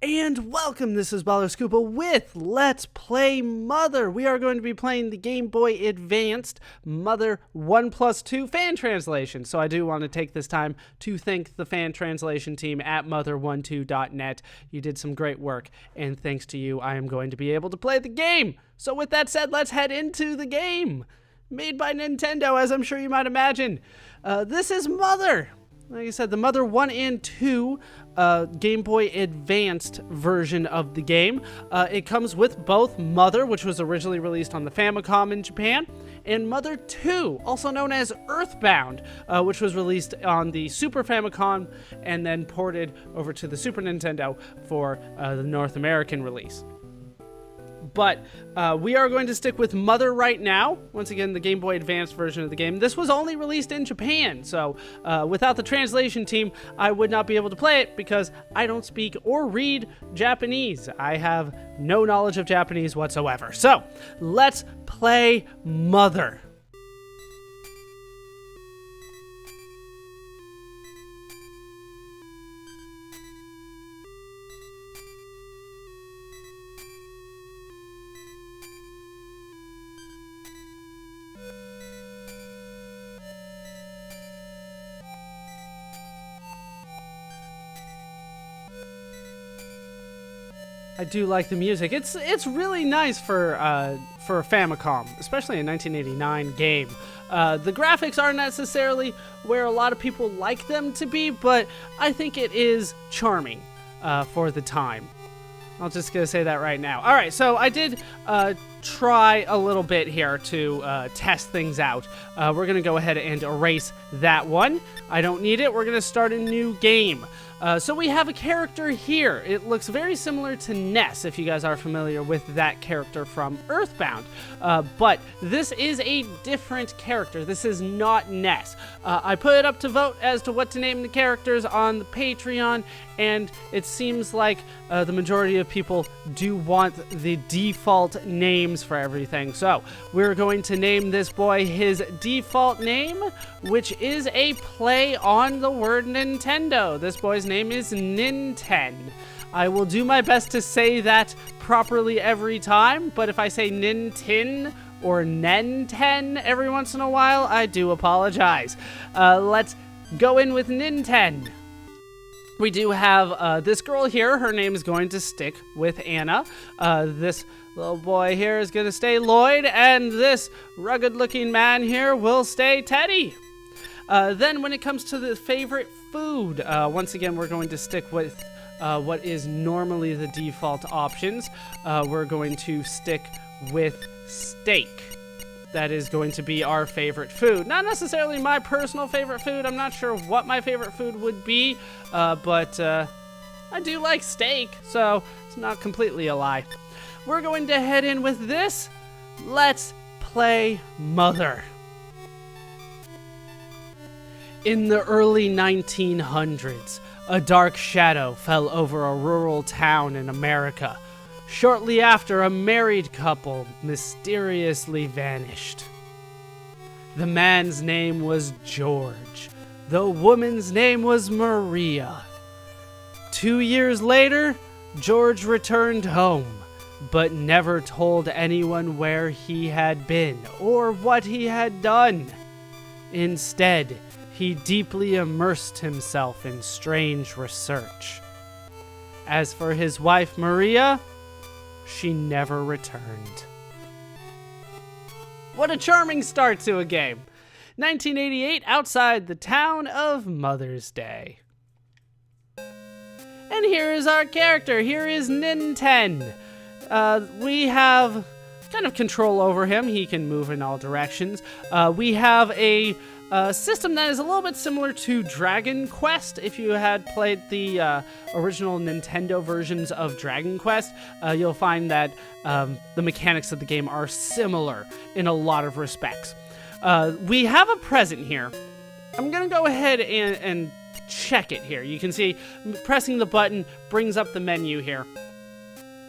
And welcome, this is ballerscuba with Let's Play Mother. We are going to be playing the Game Boy Advanced Mother 1+2 fan translation. So I do want to take this time to thank the fan translation team at mother12.net. You did some great work, and thanks to you, I am going to be able to play the game. So with that said, let's head into the game. Made by Nintendo, as I'm sure you might imagine. This is Mother. Like I said, the Mother 1 and 2 Game Boy Advanced version of the game. It comes with both Mother, which was originally released on the Famicom in Japan, and Mother 2, also known as Earthbound, which was released on the Super Famicom and then ported over to the Super Nintendo for the North American release. But we are going to stick with Mother right now. Once again, the Game Boy Advanced version of the game. This was only released in Japan, so without the translation team, I would not be able to play it because I don't speak or read Japanese. I have no knowledge of Japanese whatsoever. So, let's play Mother. I do like the music. It's really nice for a Famicom, especially a 1989 game. The graphics aren't necessarily where a lot of people like them to be, but I think it is charming for the time. I'm just gonna say that right now. All right, so I did try a little bit here to test things out. We're gonna go ahead and erase that one. I don't need it. We're gonna start a new game. So we have a character here. It looks very similar to Ness, if you guys are familiar with that character from Earthbound. But this is a different character. This is not Ness. I put it up to vote as to what to name the characters on the Patreon, and it seems like the majority of people do want the default names for everything. So we're going to name this boy his default name, which is a play on the word Nintendo. This boy's name is Ninten. I will do my best to say that properly every time, but if I say Nintin or Nenten every once in a while, I do apologize. Let's go in with Ninten. We do have this girl here. Her name is going to stick with Anna. This little boy here is going to stay Lloyd, and this rugged-looking man here will stay Teddy. Then when it comes to the favorite food, once again, we're going to stick with what is normally the default options. We're going to stick with steak. That is going to be our favorite food. Not necessarily my personal favorite food. I'm not sure what my favorite food would be, but I do like steak, so it's not completely a lie. We're going to head in with this. Let's play Mother. In the early 1900s, a dark shadow fell over a rural town in America. Shortly after, a married couple mysteriously vanished. The man's name was George. The woman's name was Maria. 2 years later, George returned home, but never told anyone where he had been or what he had done. Instead, he deeply immersed himself in strange research. As for his wife, Maria, she never returned. What a charming start to a game. 1988, outside the town of Mother's Day. And here is our character. Here is Ninten. We have kind of control over him. He can move in all directions. We have a system that is a little bit similar to Dragon Quest. If you had played the original Nintendo versions of Dragon Quest, you'll find that the mechanics of the game are similar in a lot of respects. We have a present here. I'm going to go ahead and check it here. You can see pressing the button brings up the menu here.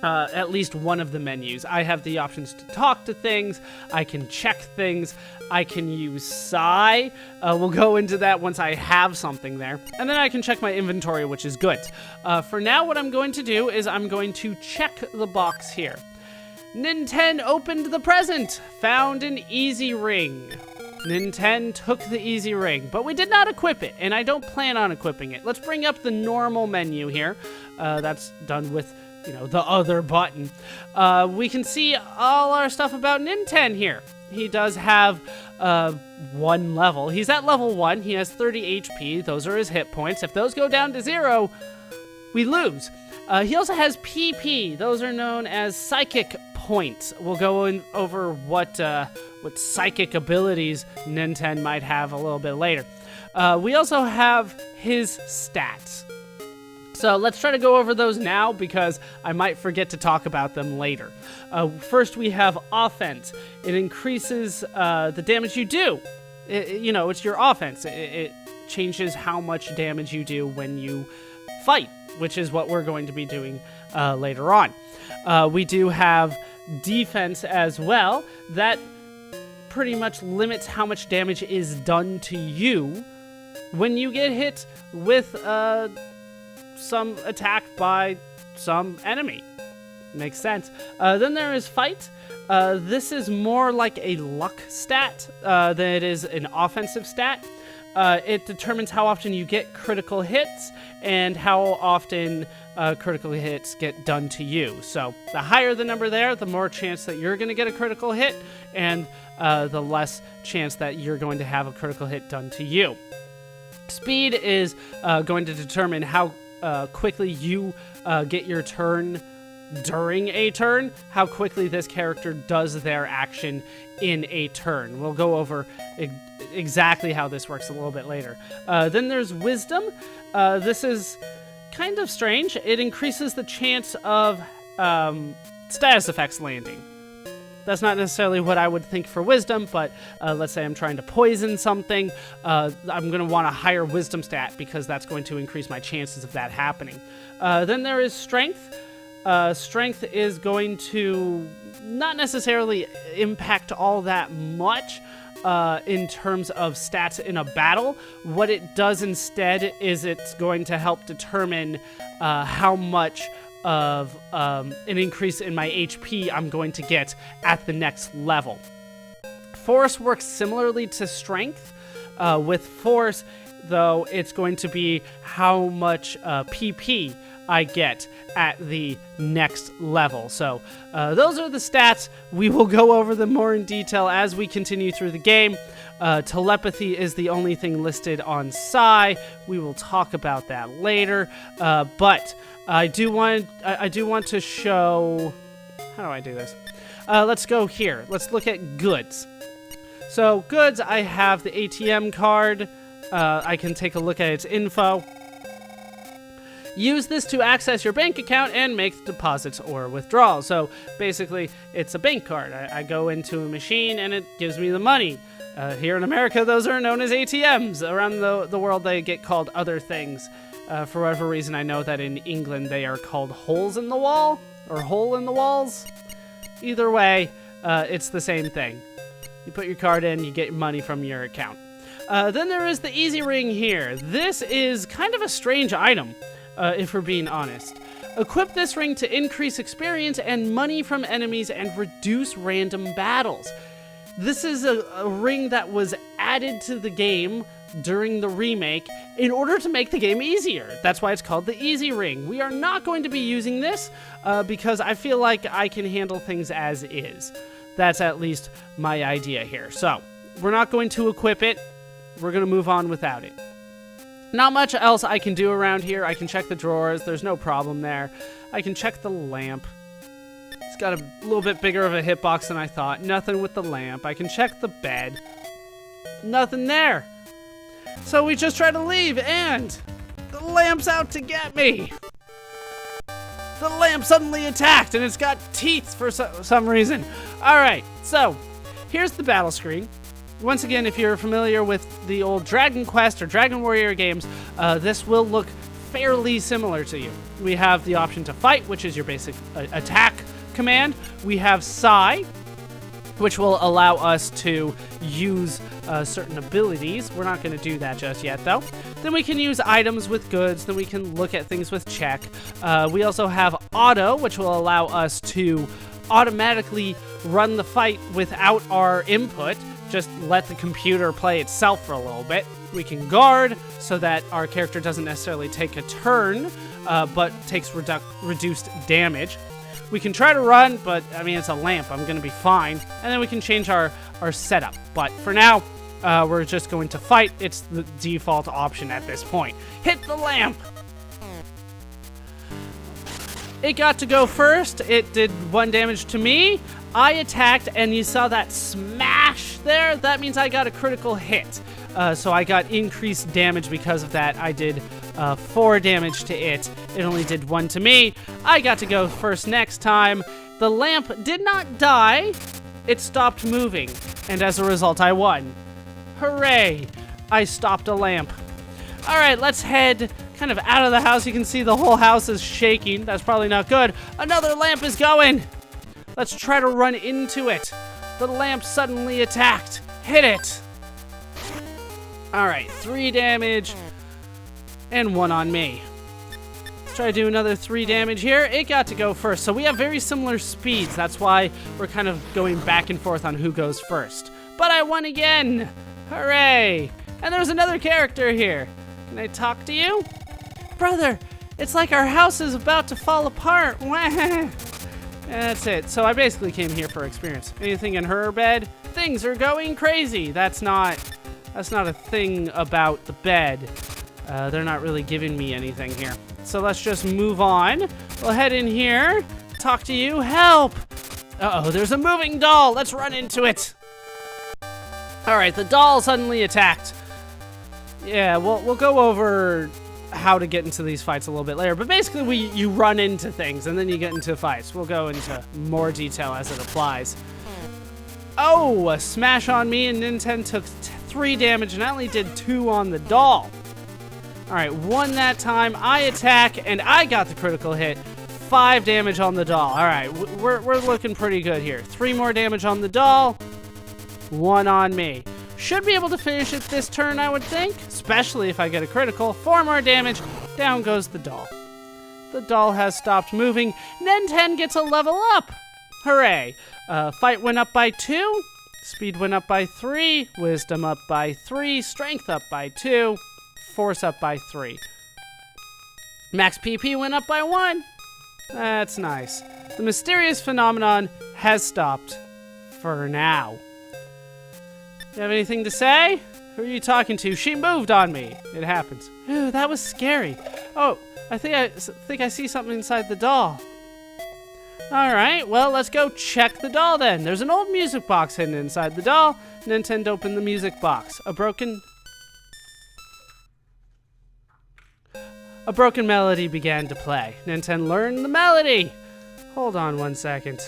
at least one of the menus. I have the options to talk to things, I can check things, I can use Psi. We'll go into that once I have something there. And then I can check my inventory, which is good. For now, what I'm going to do is I'm going to check the box here. Nintendo opened the present, found an easy ring. Nintendo took the easy ring, but we did not equip it, and I don't plan on equipping it. Let's bring up the normal menu here. That's done with, the other button. We can see all our stuff about Nintendo here. He does have one level. He's at level 1. He has 30 HP. Those are his hit points. If those go down to 0, we lose. He also has PP. Those are known as psychic points. We'll go over what psychic abilities Nintendo might have a little bit later. We also have his stats. So let's try to go over those now because I might forget to talk about them later. First, we have offense. It increases the damage you do. It's your offense. It changes how much damage you do when you fight, which is what we're going to be doing later on. We do have defense as well. That pretty much limits how much damage is done to you when you get hit with some attack by some enemy. Makes sense. Then there is fight. This is more like a luck stat than it is an offensive stat. It determines how often you get critical hits and how often critical hits get done to you. So the higher the number there, the more chance that you're going to get a critical hit, and the less chance that you're going to have a critical hit done to you. Speed is going to determine how quickly you get your turn during a turn, how quickly this character does their action in a turn. We'll go over exactly how this works a little bit later. Then there's wisdom. This is kind of strange. It increases the chance of status effects landing. That's not necessarily what I would think for wisdom, but let's say I'm trying to poison something. I'm going to want a higher wisdom stat because that's going to increase my chances of that happening. Then there is strength. Strength is going to not necessarily impact all that much in terms of stats in a battle. What it does instead is it's going to help determine how much of an increase in my HP I'm going to get at the next level. Force works similarly to strength. With force, though, it's going to be how much PP I get at the next level. So those are the stats. We will go over them more in detail as we continue through the game. Telepathy is the only thing listed on Psi. We will talk about that later. But I do want to show. How do I do this? Let's go here. Let's look at goods. So goods, I have the ATM card. I can take a look at its info. Use this to access your bank account and make deposits or withdrawals. So basically, it's a bank card. I go into a machine and it gives me the money. Here in America, those are known as ATMs. Around the world, they get called other things. For whatever reason, I know that in England, they are called holes in the wall or hole in the walls. Either way, it's the same thing. You put your card in, you get money from your account. Then there is the Easy Ring here. This is kind of a strange item. If we're being honest. Equip this ring to increase experience and money from enemies and reduce random battles. This is a ring that was added to the game during the remake in order to make the game easier. That's why it's called the Easy Ring. We are not going to be using this because I feel like I can handle things as is. That's at least my idea here. So, we're not going to equip it. We're going to move on without it. Not much else I can do around here. I can check the drawers. There's no problem there. I can check the lamp. It's got a little bit bigger of a hitbox than I thought. Nothing with the lamp. I can check the bed. Nothing there. So we just try to leave, and the lamp's out to get me. The lamp suddenly attacked, and it's got teeth for some reason. All right, so here's the battle screen. Once again, if you're familiar with the old Dragon Quest or Dragon Warrior games, this will look fairly similar to you. We have the option to fight, which is your basic attack command. We have Sigh, which will allow us to use certain abilities. We're not going to do that just yet, though. Then we can use items with goods. Then we can look at things with check. We also have Auto, which will allow us to automatically run the fight without our input. Just let the computer play itself for a little bit. We can Guard, so that our character doesn't necessarily take a turn, but takes reduced damage. We can try to run, but, I mean, it's a lamp. I'm going to be fine. And then we can change our setup. But for now, we're just going to fight. It's the default option at this point. Hit the lamp! It got to go first. It did 1 damage to me. I attacked, and you saw that smash there? That means I got a critical hit. So I got increased damage because of that. I did 4 damage to it. It only did 1 to me. I got to go first next time. The lamp did not die. It stopped moving. And as a result, I won. Hooray! I stopped a lamp. All right, let's head kind of out of the house. You can see the whole house is shaking. That's probably not good. Another lamp is going. Let's try to run into it. The lamp suddenly attacked. Hit it. All right, 3 damage and 1 on me. Let's try to do another 3 damage here. It got to go first. So we have very similar speeds. That's why we're kind of going back and forth on who goes first. But I won again. Hooray. And there's another character here. Can I talk to you? Brother, it's like our house is about to fall apart. That's it. So I basically came here for experience. Anything in her bed? Things are going crazy. That's not a thing about the bed. They're not really giving me anything here. So let's just move on. We'll head in here. Talk to you. Help! Uh-oh, there's a moving doll. Let's run into it. All right, the doll suddenly attacked. Yeah, we'll go over how to get into these fights a little bit later. But basically, you run into things, and then you get into fights. We'll go into more detail as it applies. Oh, a smash on me, and Nintendo took 3 damage, and I only did 2 on the doll. All right, 1 that time. I attack, and I got the critical hit. 5 damage on the doll. All right, we're looking pretty good here. 3 more damage on the doll. 1 on me. Should be able to finish it this turn, I would think, especially if I get a critical. 4 more damage. Down goes the doll. The doll has stopped moving. Nintendo gets a level up. Hooray. Fight went up by 2. Speed went up by 3. Wisdom up by 3. Strength up by 2. Force up by 3. Max PP went up by 1. That's nice. The mysterious phenomenon has stopped for now. You have anything to say? Who are you talking to? She moved on me. It happens. Ooh, that was scary. Oh, I think I see something inside the doll. All right, well, let's go check the doll then. There's an old music box hidden inside the doll. Nintendo opened the music box. A broken melody began to play. Nintendo learned the melody. Hold on 1 second.